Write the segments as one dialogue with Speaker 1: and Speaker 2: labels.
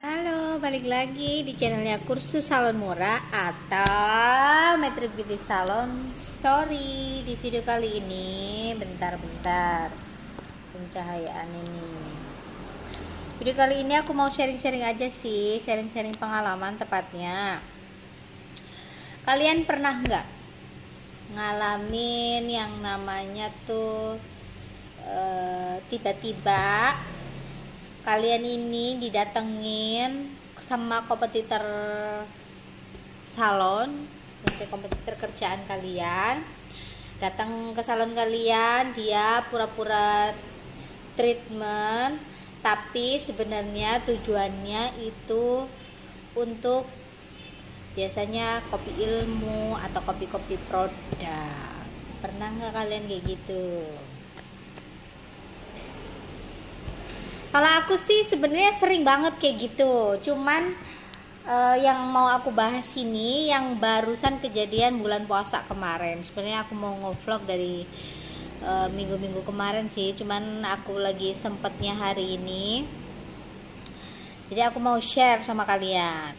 Speaker 1: Halo, balik lagi di channelnya Kursus Salon Murah atau Metric Beauty Salon Story. Di video kali ini, bentar pencahayaan ini. Video kali ini aku mau sharing-sharing aja sih, sharing-sharing pengalaman tepatnya. Kalian pernah nggak ngalamin yang namanya tuh tiba-tiba kalian ini didatengin sama kompetitor salon, kompetitor kerjaan kalian, datang ke salon kalian, dia pura-pura treatment, tapi sebenarnya tujuannya itu untuk biasanya kopi ilmu atau kopi-kopi produk. Pernah nggak kalian kayak gitu? Kalau aku sih sebenarnya sering banget kayak gitu. Cuman yang mau aku bahas ini yang barusan kejadian bulan puasa kemarin. Sebenarnya aku mau nge-vlog dari minggu-minggu kemarin sih. Cuman aku lagi sempetnya hari ini. Jadi aku mau share sama kalian.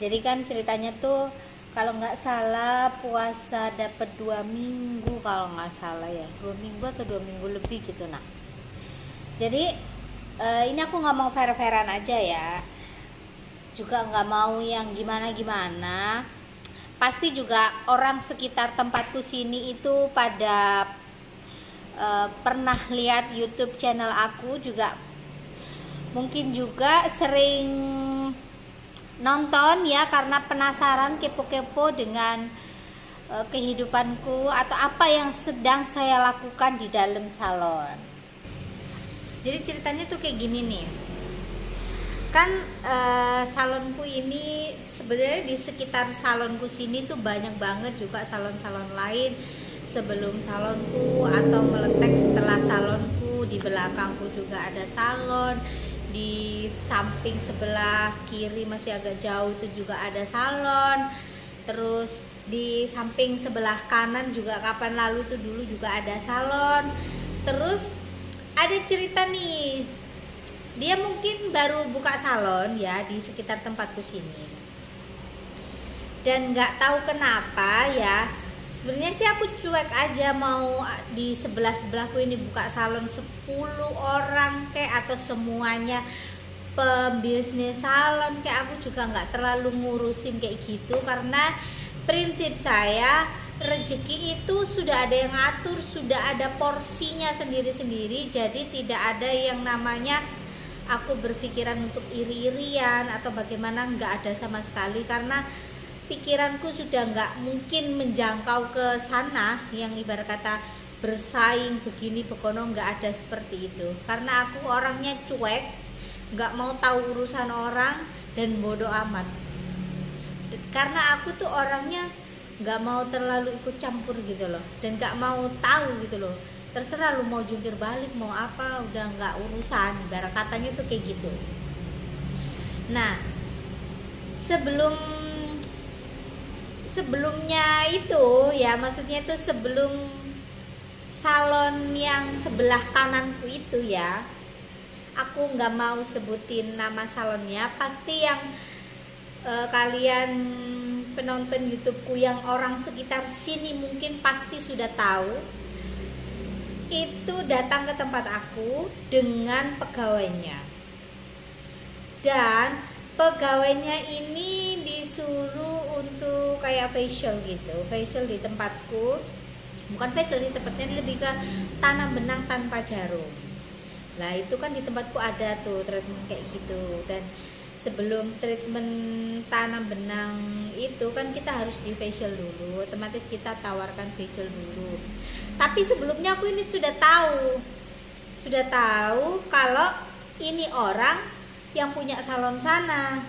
Speaker 1: Jadi kan ceritanya tuh kalau nggak salah puasa dapat 2 minggu kalau nggak salah ya. 2 minggu atau 2 minggu lebih gitu nah. Jadi ini aku nggak mau fair-fairan aja ya, juga nggak mau yang gimana-gimana. Pasti juga orang sekitar tempatku sini itu pada pernah lihat YouTube channel aku juga, mungkin juga sering nonton ya karena penasaran, kepo-kepo dengan kehidupanku atau apa yang sedang saya lakukan di dalam salon. Jadi ceritanya tuh kayak gini nih, kan salonku ini sebenarnya di sekitar salonku sini tuh banyak banget juga salon-salon lain sebelum salonku atau meletek setelah salonku. Di belakangku juga ada salon, di samping sebelah kiri masih agak jauh itu juga ada salon, terus di samping sebelah kanan juga kapan lalu tuh dulu juga ada salon. Terus ada cerita nih, dia mungkin baru buka salon ya di sekitar tempatku sini, dan nggak tahu kenapa ya, sebenarnya sih aku cuek aja mau di sebelahku ini buka salon 10 orang kayak atau semuanya pembisnis salon kayak, aku juga nggak terlalu ngurusin kayak gitu karena prinsip saya rezeki itu sudah ada yang atur, sudah ada porsinya sendiri-sendiri. Jadi tidak ada yang namanya aku berpikiran untuk iri-irian atau bagaimana, nggak ada sama sekali karena pikiranku sudah nggak mungkin menjangkau ke sana yang ibarat kata bersaing begini begono, nggak ada seperti itu karena aku orangnya cuek, nggak mau tahu urusan orang dan bodoh amat karena aku tuh orangnya nggak mau terlalu ikut campur gitu loh, dan nggak mau tahu gitu loh, terserah lu mau jungkir balik mau apa, udah nggak urusan, ibarat katanya tuh kayak gitu. Nah sebelumnya itu ya, maksudnya itu sebelum salon yang sebelah kananku itu ya, aku nggak mau sebutin nama salonnya, pasti yang kalian penonton YouTubeku yang orang sekitar sini mungkin pasti sudah tahu. Itu datang ke tempat aku dengan pegawainya, dan pegawainya ini disuruh untuk kayak facial gitu, facial di tempatku, bukan facial di tempatnya, lebih ke tanam benang tanpa jarum. Nah itu kan di tempatku ada tuh treatment kayak gitu, dan sebelum treatment tanam benang itu kan kita harus di facial dulu, otomatis kita tawarkan facial dulu. Tapi sebelumnya aku ini sudah tahu kalau ini orang yang punya salon sana.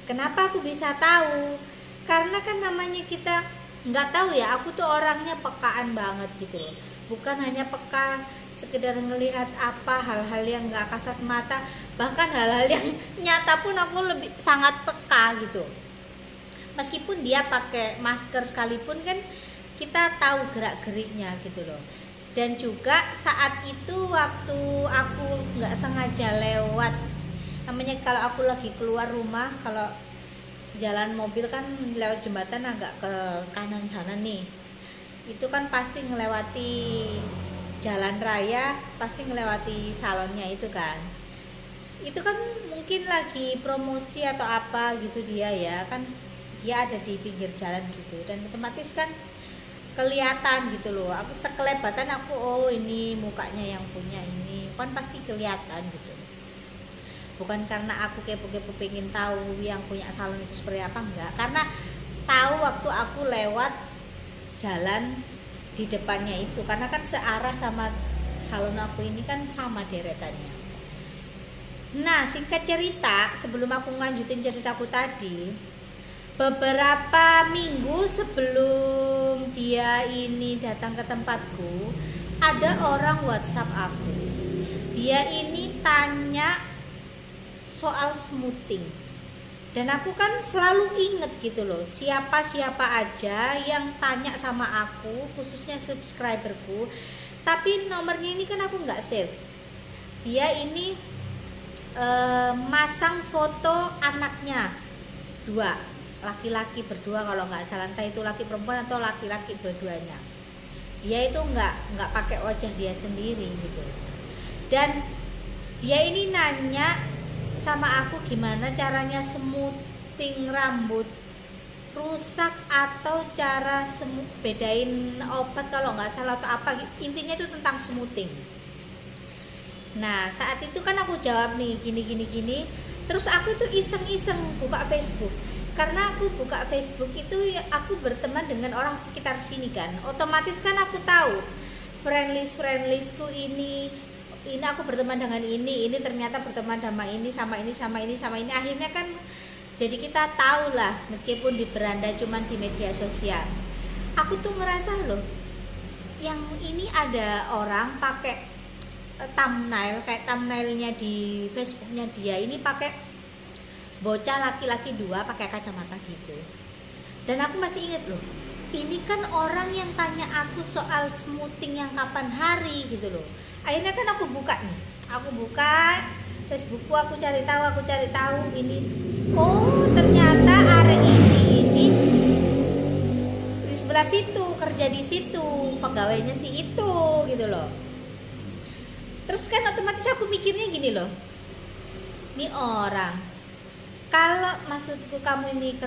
Speaker 1: Kenapa aku bisa tahu? Karena kan namanya kita nggak tahu ya, aku tuh orangnya pekaan banget gitu loh, bukan hanya peka sekedar ngelihat apa hal-hal yang nggak kasat mata, bahkan hal-hal yang nyata pun aku lebih sangat peka gitu. Meskipun dia pakai masker sekalipun kan kita tahu gerak-geriknya gitu loh. Dan juga saat itu waktu aku nggak sengaja lewat Namanya kalau aku lagi keluar rumah, kalau jalan mobil kan lewat jembatan agak ke kanan sana nih, itu kan pasti ngelewati jalan raya, pasti ngelewati salonnya itu kan. Itu kan mungkin lagi promosi atau apa gitu dia ya kan, dia ada di pinggir jalan gitu, dan otomatis kan kelihatan gitu loh. Aku sekelebatan aku, oh ini mukanya yang punya ini, kan pasti kelihatan gitu. Bukan karena aku kepo-kepo pengen tahu yang punya salon itu seperti apa, enggak, karena tahu waktu aku lewat jalan di depannya itu, karena kan searah sama salon aku ini kan sama deretannya. Nah, singkat cerita, sebelum aku ngelanjutin ceritaku tadi, beberapa minggu sebelum dia ini datang ke tempatku, ada orang WhatsApp aku. Dia ini tanya soal smoothing. Dan aku kan selalu inget gitu loh, siapa-siapa aja yang tanya sama aku, khususnya subscriberku. Tapi nomornya ini kan aku nggak save. Dia ini masang foto anaknya 2, laki-laki berdua kalau nggak salah, entah itu laki perempuan atau laki-laki berduanya. Dia itu nggak pakai wajah dia sendiri gitu. Dan dia ini nanya sama aku gimana caranya smoothing rambut rusak, atau cara bedain obat kalau nggak salah atau apa, intinya itu tentang smoothing. Nah saat itu kan aku jawab nih gini, terus aku tuh iseng-iseng buka Facebook, karena aku buka Facebook itu aku berteman dengan orang sekitar sini kan, otomatis kan aku tahu friendlistku ini aku berteman dengan ini ternyata berteman sama ini, akhirnya kan jadi kita tahu lah, meskipun di beranda cuman di media sosial. Aku tuh ngerasa loh, yang ini ada orang pakai thumbnail kayak thumbnailnya di Facebooknya dia ini pakai bocah laki-laki 2 pakai kacamata gitu. Dan aku masih inget loh, ini kan orang yang tanya aku soal smoothing yang kapan hari gitu loh. Akhirnya kan aku buka Facebookku, aku cari tahu ini. Oh ternyata arek ini di sebelah situ, kerja di situ, pegawainya si itu gitu loh. Terus kan otomatis aku mikirnya gini loh, ini orang, kalau maksudku kamu ini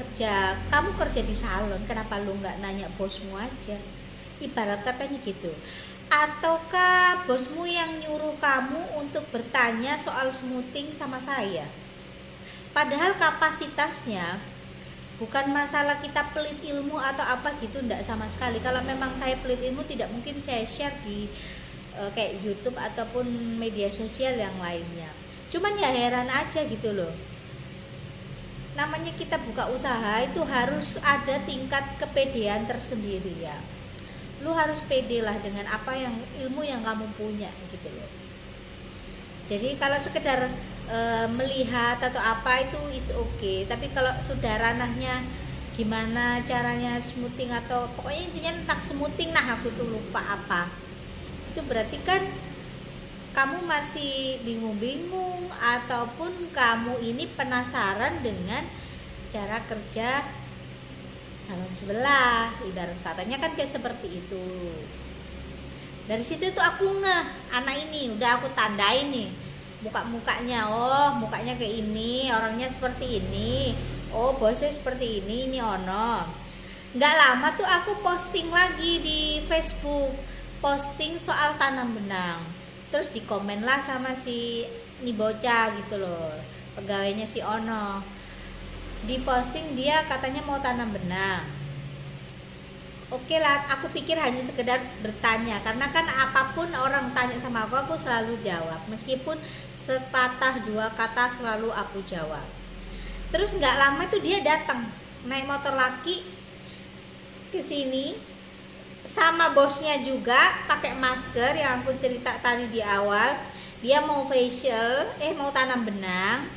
Speaker 1: kamu kerja di salon, kenapa lu nggak nanya bosmu aja, ibarat katanya gitu. Ataukah bosmu yang nyuruh kamu untuk bertanya soal smoothing sama saya? Padahal kapasitasnya bukan masalah kita pelit ilmu atau apa gitu, enggak sama sekali. Kalau memang saya pelit ilmu, tidak mungkin saya share di kayak YouTube ataupun media sosial yang lainnya. Cuman ya heran aja gitu loh, namanya kita buka usaha itu harus ada tingkat kepedean tersendiri ya. Lu harus pede lah dengan apa yang ilmu yang kamu punya gitu loh. Jadi kalau sekedar melihat atau apa itu is okay, tapi kalau sudah ranahnya gimana caranya smoothing atau pokoknya intinya tentang smoothing, nah aku tuh lupa apa, itu berarti kan kamu masih bingung-bingung ataupun kamu ini penasaran dengan cara kerja salon sebelah, ibarat katanya kan kayak seperti itu. Dari situ tuh aku ngeh, anak ini udah aku tandain nih mukanya, oh mukanya kayak ini, orangnya seperti ini, oh bosnya seperti ini ono. Nggak lama tuh aku posting lagi di Facebook, posting soal tanam benang, terus dikomen lah sama si ini bocah gitu loh, pegawainya si ono. Di posting dia katanya mau tanam benang. Oke lah, aku pikir hanya sekedar bertanya, karena kan apapun orang tanya sama aku selalu jawab, meskipun sepatah 2 kata selalu aku jawab. Terus nggak lama itu dia datang naik motor laki ke sini sama bosnya juga pakai masker yang aku cerita tadi di awal. Dia mau facial, mau tanam benang.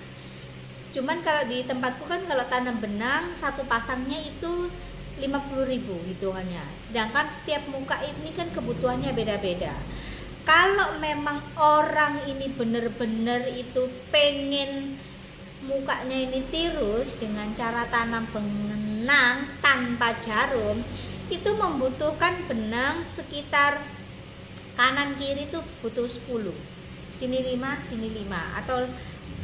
Speaker 1: Cuman kalau di tempatku kan kalau tanam benang satu pasangnya itu 50.000 hitungannya. Sedangkan setiap muka ini kan kebutuhannya beda-beda. Kalau memang orang ini bener-bener itu pengen mukanya ini tirus dengan cara tanam benang tanpa jarum, itu membutuhkan benang sekitar kanan kiri tuh butuh 10, sini 5 sini 5, atau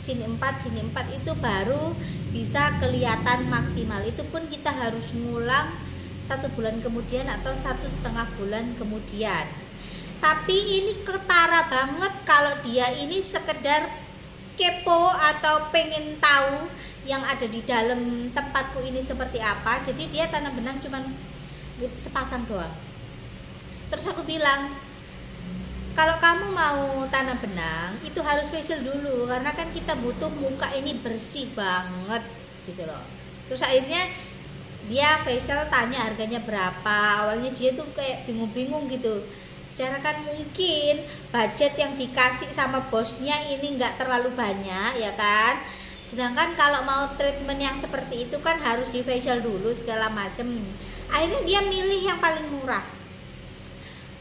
Speaker 1: sini 4 itu baru bisa kelihatan maksimal. Itu pun kita harus ngulang 1 bulan kemudian atau 1,5 bulan kemudian. Tapi ini ketara banget kalau dia ini sekedar kepo atau pengen tahu yang ada di dalam tempatku ini seperti apa. Jadi dia tanam benang cuman sepasang doang. Terus aku bilang, kalau kamu mau tanam benang itu harus facial dulu, karena kan kita butuh muka ini bersih banget gitu loh. Terus akhirnya dia facial, tanya harganya berapa. Awalnya dia tuh kayak bingung-bingung gitu. Secara kan mungkin budget yang dikasih sama bosnya ini nggak terlalu banyak ya kan. Sedangkan kalau mau treatment yang seperti itu kan harus di facial dulu segala macem. Akhirnya dia milih yang paling murah.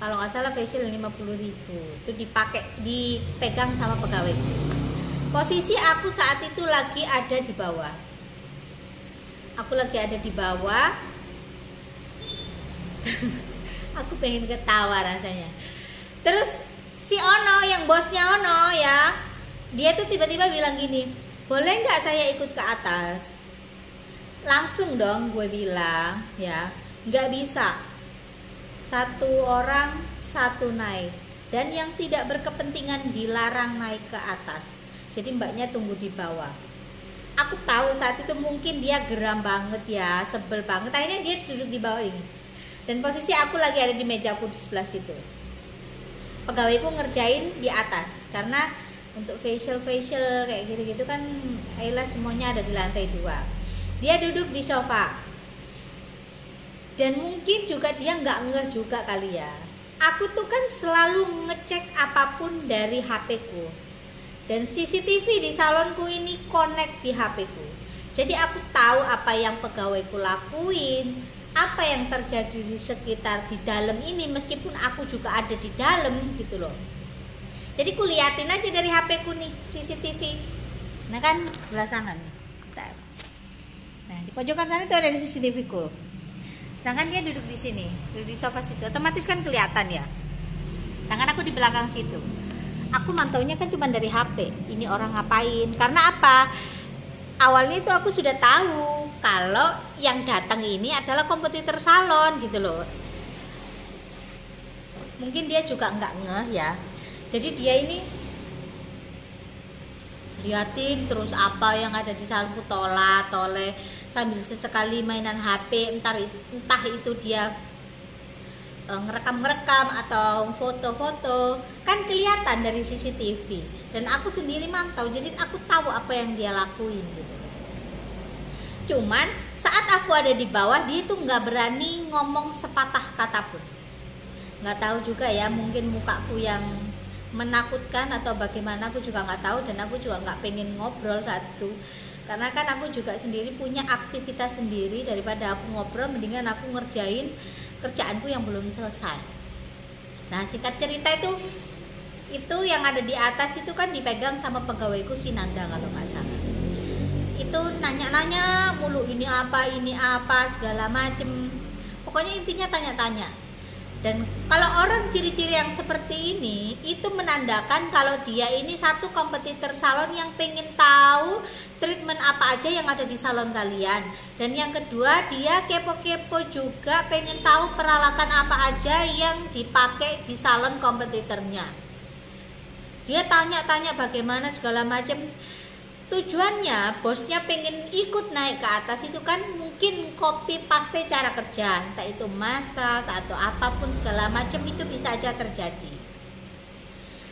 Speaker 1: Kalau nggak salah facial 50.000, itu dipegang sama pegawai. Posisi aku saat itu lagi ada di bawah. Aku pengen ketawa rasanya. Terus si Ono, yang bosnya Ono ya, dia tuh tiba-tiba bilang gini, boleh nggak saya ikut ke atas? Langsung dong gue bilang ya, nggak bisa. 1 orang 1 naik, dan yang tidak berkepentingan dilarang naik ke atas. Jadi mbaknya tunggu di bawah. Aku tahu saat itu mungkin dia geram banget ya, sebel banget. Akhirnya dia duduk di bawah ini. Dan posisi aku lagi ada di mejaku di sebelah situ. Pegawaiku ngerjain di atas, karena untuk facial kayak gitu-gitu kan Ayla semuanya ada di lantai 2. Dia duduk di sofa. Dan mungkin juga dia nggak ngeh juga kali ya. Aku tuh kan selalu ngecek apapun dari HP-ku. Dan CCTV di salonku ini connect di HP-ku. Jadi aku tahu apa yang pegawaiku lakuin, apa yang terjadi di sekitar di dalam ini, meskipun aku juga ada di dalam gitu loh. Jadi ku liatin aja dari HP-ku nih CCTV. Nah kan sebelah sana nih. Bentar. Nah di pojokan sana itu ada CCTV-ku. Sedangkan dia duduk di sini, duduk di sofa situ, otomatis kan kelihatan ya. Sedangkan aku di belakang situ. Aku mantaunya kan cuma dari HP. Ini orang ngapain? Karena apa? Awalnya itu aku sudah tahu kalau yang datang ini adalah kompetitor salon gitu loh. Mungkin dia juga nggak ngeh ya. Jadi dia ini liatin terus apa yang ada di salonku, toleh sambil sesekali mainan HP, entah itu dia ngerekam atau foto-foto, kan kelihatan dari CCTV. Dan aku sendiri mantau, jadi aku tahu apa yang dia lakuin gitu. Cuman saat aku ada di bawah, dia tuh nggak berani ngomong sepatah kata pun. Nggak tahu juga ya, mungkin mukaku yang menakutkan atau bagaimana, aku juga nggak tahu. Dan aku juga nggak pengen ngobrol saat itu, karena kan aku juga sendiri punya aktivitas sendiri. Daripada aku ngobrol, mendingan aku ngerjain kerjaanku yang belum selesai. Nah singkat cerita itu yang ada di atas itu kan dipegang sama pegawaiku si Nanda kalau nggak salah. Itu nanya-nanya mulu, ini apa segala macem. Pokoknya intinya tanya-tanya. Dan kalau orang ciri-ciri yang seperti ini, itu menandakan kalau dia ini satu kompetitor salon yang pengen tahu treatment apa aja yang ada di salon kalian. Dan yang kedua, dia kepo-kepo juga pengen tahu peralatan apa aja yang dipakai di salon kompetitornya. Dia tanya-tanya bagaimana segala macam. Tujuannya bosnya pengen ikut naik ke atas itu kan, mungkin copy paste cara kerja, entah itu massage atau apapun segala macam, itu bisa aja terjadi.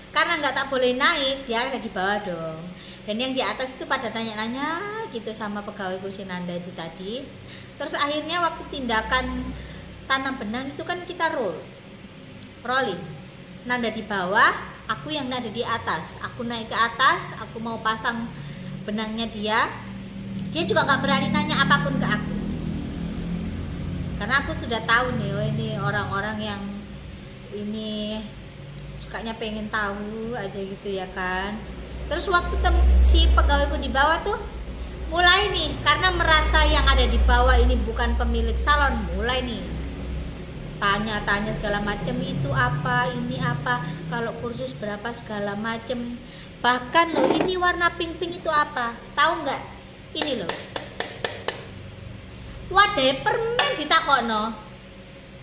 Speaker 1: Karena nggak tak boleh naik, dia ada di bawah dong. Dan yang di atas itu pada nanya-nanya gitu sama pegawai Kusinanda itu tadi. Terus akhirnya waktu tindakan tanam benang itu kan kita rolling. Nanda di bawah, aku yang nada di atas. Aku naik ke atas, aku mau pasang benangnya dia juga nggak berani nanya apapun ke aku, karena aku sudah tahu nih, oh ini orang-orang yang ini sukanya pengen tahu aja gitu ya kan. Terus waktu si pegawaiku di bawah tuh mulai nih, karena merasa yang ada di bawah ini bukan pemilik salon, mulai nih tanya-tanya segala macam, itu apa, ini apa, kalau kursus berapa segala macam. Bahkan loh, ini warna pink-pink itu apa, tahu nggak? Ini loh, wadah permen ditakokno,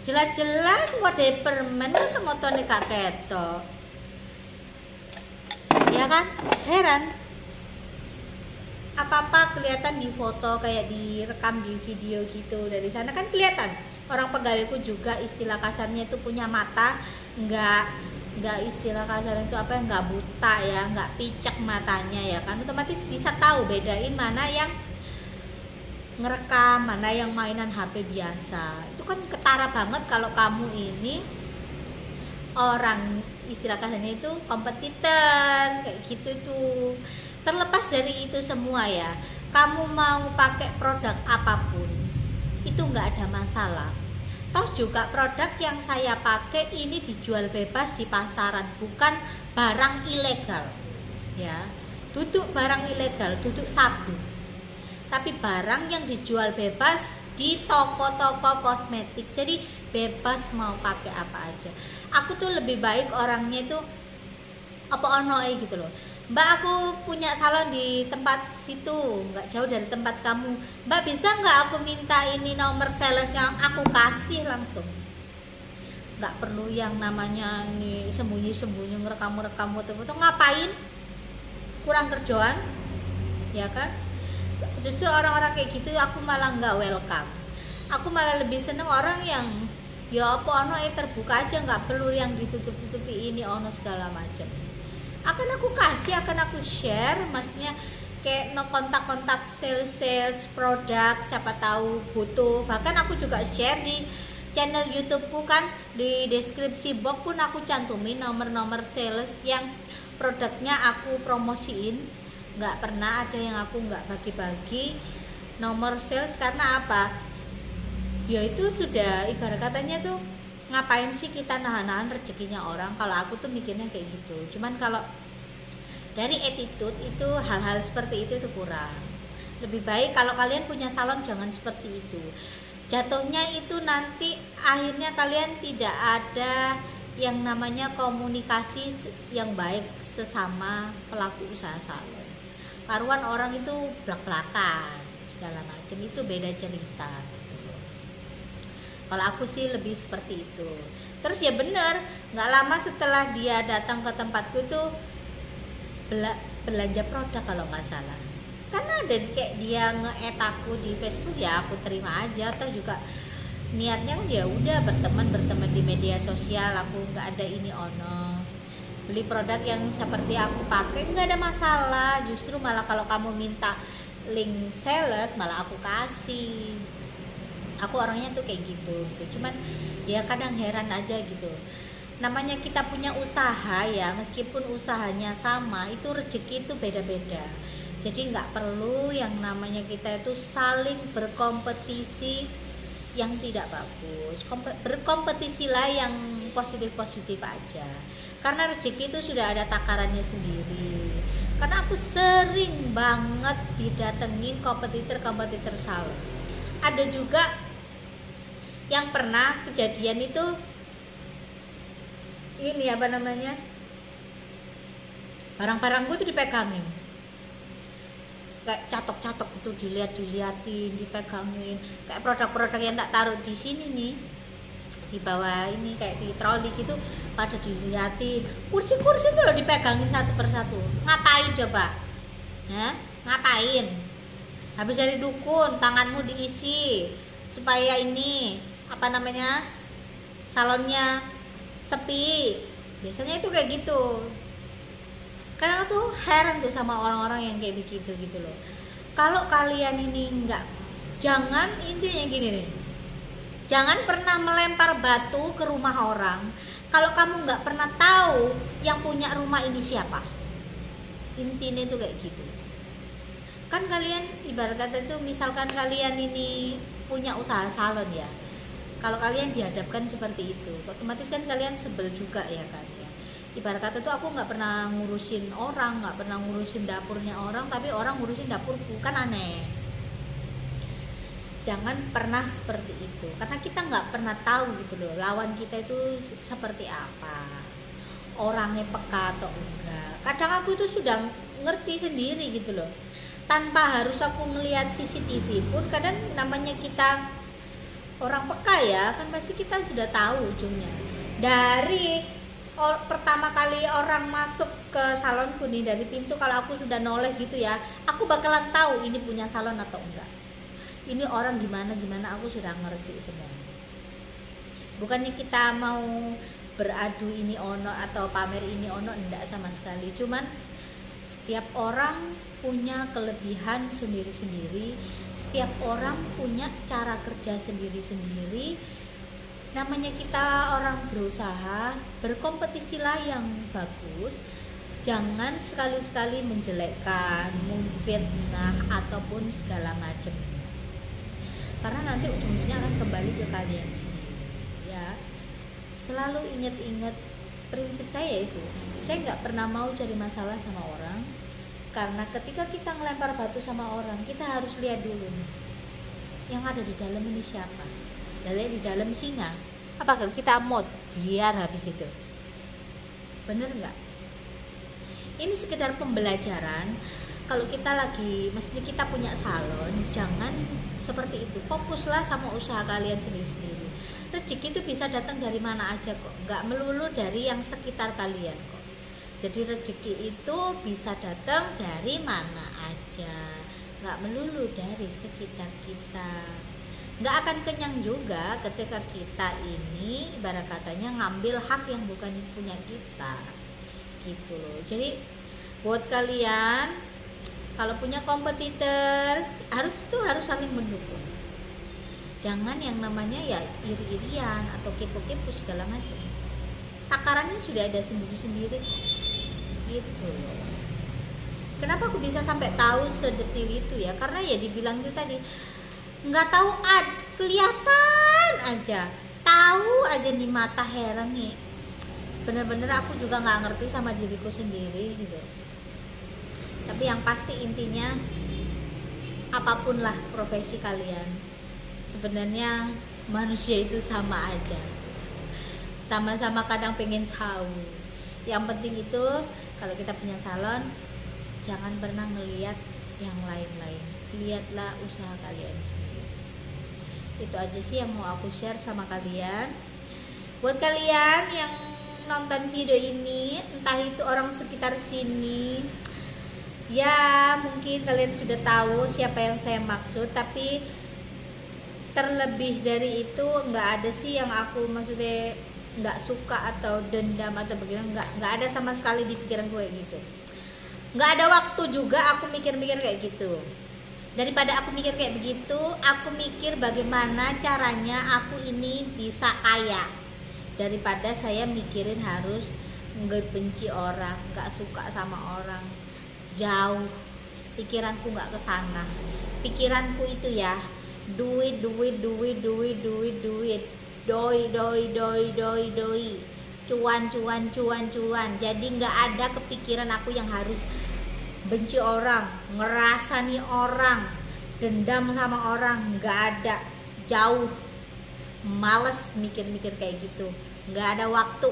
Speaker 1: jelas-jelas wadah permen masa motone gak ketok, ya kan? Heran, apa-apa kelihatan di foto, kayak direkam di video gitu, dari sana kan kelihatan. Orang pegawaiku juga istilah kasarnya itu punya mata, nggak istilah kasarnya itu apa, nggak buta ya, nggak picek matanya ya kan, otomatis bisa tahu bedain mana yang ngerekam, mana yang mainan HP biasa. Itu kan ketara banget kalau kamu ini orang istilah kasarnya itu kompetitor kayak gitu tuh. Terlepas dari itu semua ya, kamu mau pakai produk apapun itu nggak ada masalah. Toh juga produk yang saya pakai ini dijual bebas di pasaran, bukan barang ilegal ya, duduk barang ilegal, duduk sabu, tapi barang yang dijual bebas di toko-toko kosmetik. Jadi bebas mau pakai apa aja. Aku tuh lebih baik orangnya itu apa ono gitu loh. Mbak, aku punya salon di tempat situ, nggak jauh dari tempat kamu. Mbak, bisa nggak aku minta ini nomor sales, yang aku kasih langsung. Nggak perlu yang namanya ini sembunyi-sembunyi ngerekam foto-foto. Ngapain? Kurang kerjaan, ya kan? Justru orang-orang kayak gitu aku malah nggak welcome. Aku malah lebih seneng orang yang ya apa ono terbuka aja, nggak perlu yang ditutup-tutupi ini ono segala macam. Akan aku kasih, akan aku share, maksudnya kayak no kontak-kontak sales produk, siapa tahu butuh. Bahkan aku juga share di channel YouTubeku kan, di deskripsi box pun aku cantumin nomor-nomor sales yang produknya aku promosiin. Nggak pernah ada yang aku nggak bagi-bagi nomor sales, karena apa? Ya itu sudah ibarat katanya tuh, ngapain sih kita nahan-nahan rezekinya orang. Kalau aku tuh mikirnya kayak gitu. Cuman kalau dari attitude itu, hal-hal seperti itu kurang. Lebih baik kalau kalian punya salon jangan seperti itu. Jatuhnya itu nanti akhirnya kalian tidak ada yang namanya komunikasi yang baik sesama pelaku usaha salon. Karuan orang itu blak-blakan segala macam, itu beda cerita. Kalau aku sih lebih seperti itu. Terus ya bener, nggak lama setelah dia datang ke tempatku itu belanja produk kalau nggak salah. Karena ada kayak dia nge-add aku di Facebook, ya aku terima aja. Atau juga niatnya ya udah berteman di media sosial, aku nggak ada ini ono. Beli produk yang seperti aku pakai nggak ada masalah. Justru malah kalau kamu minta link sales malah aku kasih. Aku orangnya tuh kayak gitu. Cuman ya kadang heran aja gitu. Namanya kita punya usaha ya, meskipun usahanya sama, itu rezeki itu beda-beda. Jadi nggak perlu yang namanya kita itu saling berkompetisi yang tidak bagus. Berkompetisilah yang positif-positif aja. Karena rezeki itu sudah ada takarannya sendiri. Karena aku sering banget didatengin kompetitor salon. Ada juga yang pernah kejadian itu ini apa namanya, barang-barangku itu dipegangin, kayak catok-catok itu diliatin, dipegangin, kayak produk-produk yang tak taruh di sini nih di bawah ini kayak di troli gitu pada diliatin. Kursi-kursi itu loh dipegangin satu persatu. Ngapain coba? Hah? Ngapain? Habis dari dukun tanganmu diisi supaya ini apa namanya, salonnya sepi. Biasanya itu kayak gitu. Karena tuh heran tuh sama orang-orang yang kayak begitu gitu loh. Kalau kalian ini enggak, jangan, intinya gini nih, jangan pernah melempar batu ke rumah orang kalau kamu nggak pernah tahu yang punya rumah ini siapa. Intinya itu kayak gitu. Kan kalian ibarat kata itu, misalkan kalian ini punya usaha salon ya, kalau kalian dihadapkan seperti itu, otomatis kan kalian sebel juga ya kan ya. ibarat kata tuh aku nggak pernah ngurusin orang, nggak pernah ngurusin dapurnya orang, tapi orang ngurusin dapurku, kan aneh. Jangan pernah seperti itu, karena kita nggak pernah tahu gitu loh lawan kita itu seperti apa, orangnya peka atau enggak. Kadang aku itu sudah ngerti sendiri gitu loh, tanpa harus aku ngelihat CCTV pun. Kadang namanya kita orang peka ya, kan pasti kita sudah tahu ujungnya. Dari pertama kali orang masuk ke salonku nih, dari pintu, kalau aku sudah noleh gitu ya, aku bakalan tahu ini punya salon atau enggak, ini orang gimana, aku sudah ngerti semua. Bukannya kita mau beradu ini ono atau pamer ini ono, enggak sama sekali. Cuman setiap orang punya kelebihan sendiri-sendiri, setiap orang punya cara kerja sendiri-sendiri. Namanya kita orang berusaha, berkompetisilah yang bagus. Jangan sekali-sekali menjelekkan, memfitnah ataupun segala macam, karena nanti ujung-ujungnya akan kembali ke kalian sendiri ya. Selalu ingat-ingat prinsip saya itu, saya nggak pernah mau cari masalah sama orang, karena ketika kita ngelempar batu sama orang, kita harus lihat dulu nih, yang ada di dalam ini siapa. Di dalam singa, apakah kita mau biar habis itu? Bener nggak? Ini sekedar pembelajaran. Kalau kita lagi, maksudnya kita punya salon, jangan seperti itu. Fokuslah sama usaha kalian sendiri-sendiri. Rezeki itu bisa datang dari mana aja kok, nggak melulu dari yang sekitar kalian kok. Jadi rezeki itu bisa datang dari mana aja, nggak melulu dari sekitar kita. Nggak akan kenyang juga ketika kita ini ibarat katanya ngambil hak yang bukan punya kita, gitu loh. Jadi buat kalian, kalau punya kompetitor harus saling mendukung. Jangan yang namanya ya iri-irian atau kepo-kepo segala macam. Takarannya sudah ada sendiri-sendiri kok. Gitu loh. Kenapa aku bisa sampai tahu sedetil itu ya? Karena ya dibilang itu tadi, nggak tahu kelihatan aja, tahu aja nih mata, heran nih. Bener-bener aku juga nggak ngerti sama diriku sendiri gitu. Tapi yang pasti intinya, apapun lah profesi kalian, sebenarnya manusia itu sama aja, sama-sama kadang pengen tahu. Yang penting itu kalau kita punya salon, jangan pernah ngelihat yang lain-lain, lihatlah usaha kalian sendiri. Itu aja sih yang mau aku share sama kalian. Buat kalian yang nonton video ini, entah itu orang sekitar sini ya, mungkin kalian sudah tahu siapa yang saya maksud, tapi terlebih dari itu nggak ada sih yang aku maksudnya nggak suka atau dendam atau bagaimana, nggak ada sama sekali di pikiran gue gitu. Nggak ada waktu juga aku mikir-mikir kayak gitu. Daripada aku mikir kayak begitu, aku mikir bagaimana caranya aku ini bisa kaya, daripada saya mikirin harus nggak benci orang, nggak suka sama orang. Jauh, pikiranku nggak ke sana. Pikiranku itu ya duit, doi, cuan. Jadi nggak ada kepikiran aku yang harus benci orang, ngerasani orang, dendam sama orang, nggak ada. Jauh, males mikir-mikir kayak gitu, nggak ada waktu.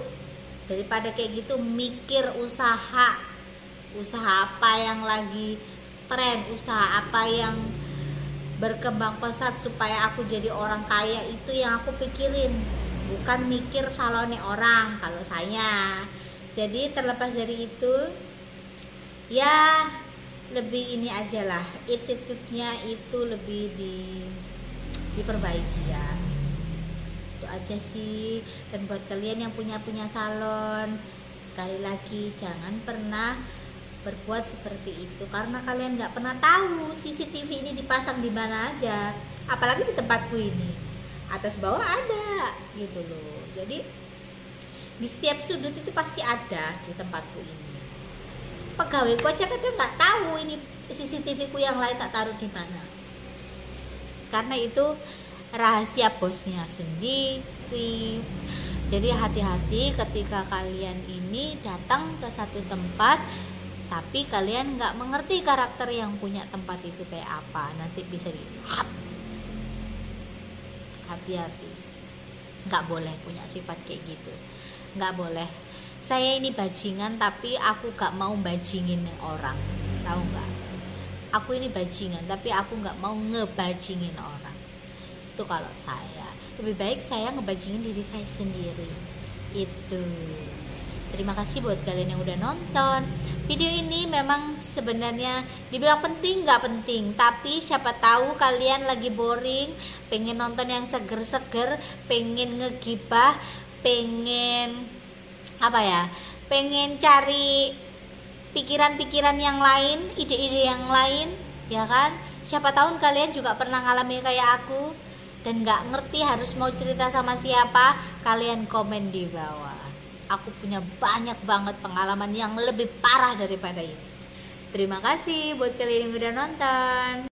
Speaker 1: Daripada kayak gitu mikir usaha apa yang lagi tren, usaha apa yang berkembang pesat supaya aku jadi orang kaya, itu yang aku pikirin, bukan mikir salonnya orang kalau saya. Jadi terlepas dari itu ya, lebih ini aja lah, attitude-nya itu lebih diperbaiki ya. Itu aja sih. Dan buat kalian yang punya salon, sekali lagi jangan pernah berbuat seperti itu, karena kalian nggak pernah tahu CCTV ini dipasang di mana aja, apalagi di tempatku ini atas bawah ada gitu loh. Jadi di setiap sudut itu pasti ada di tempatku ini. Pegawaiku aja kadang nggak tahu ini CCTV ku yang lain tak taruh di mana, karena itu rahasia bosnya sendiri, Jadi hati-hati ketika kalian ini datang ke satu tempat tapi kalian nggak mengerti karakter yang punya tempat itu kayak apa, nanti bisa hati-hati, nggak boleh punya sifat kayak gitu, nggak boleh. Saya ini bajingan tapi aku nggak mau bajingin orang, tahu nggak? Aku ini bajingan tapi aku nggak mau ngebajingin orang. Itu kalau saya, lebih baik saya ngebajingin diri saya sendiri. Itu. Terima kasih buat kalian yang udah nonton. Video ini memang sebenarnya dibilang penting nggak penting, tapi siapa tahu kalian lagi boring, pengen nonton yang seger-seger, pengen ngegibah, pengen apa ya, pengen cari pikiran-pikiran yang lain, ide-ide yang lain, ya kan? Siapa tahu kalian juga pernah ngalamin kayak aku dan nggak ngerti harus mau cerita sama siapa. Kalian komen di bawah. Aku punya banyak banget pengalaman yang lebih parah daripada ini. Terima kasih buat kalian yang udah nonton.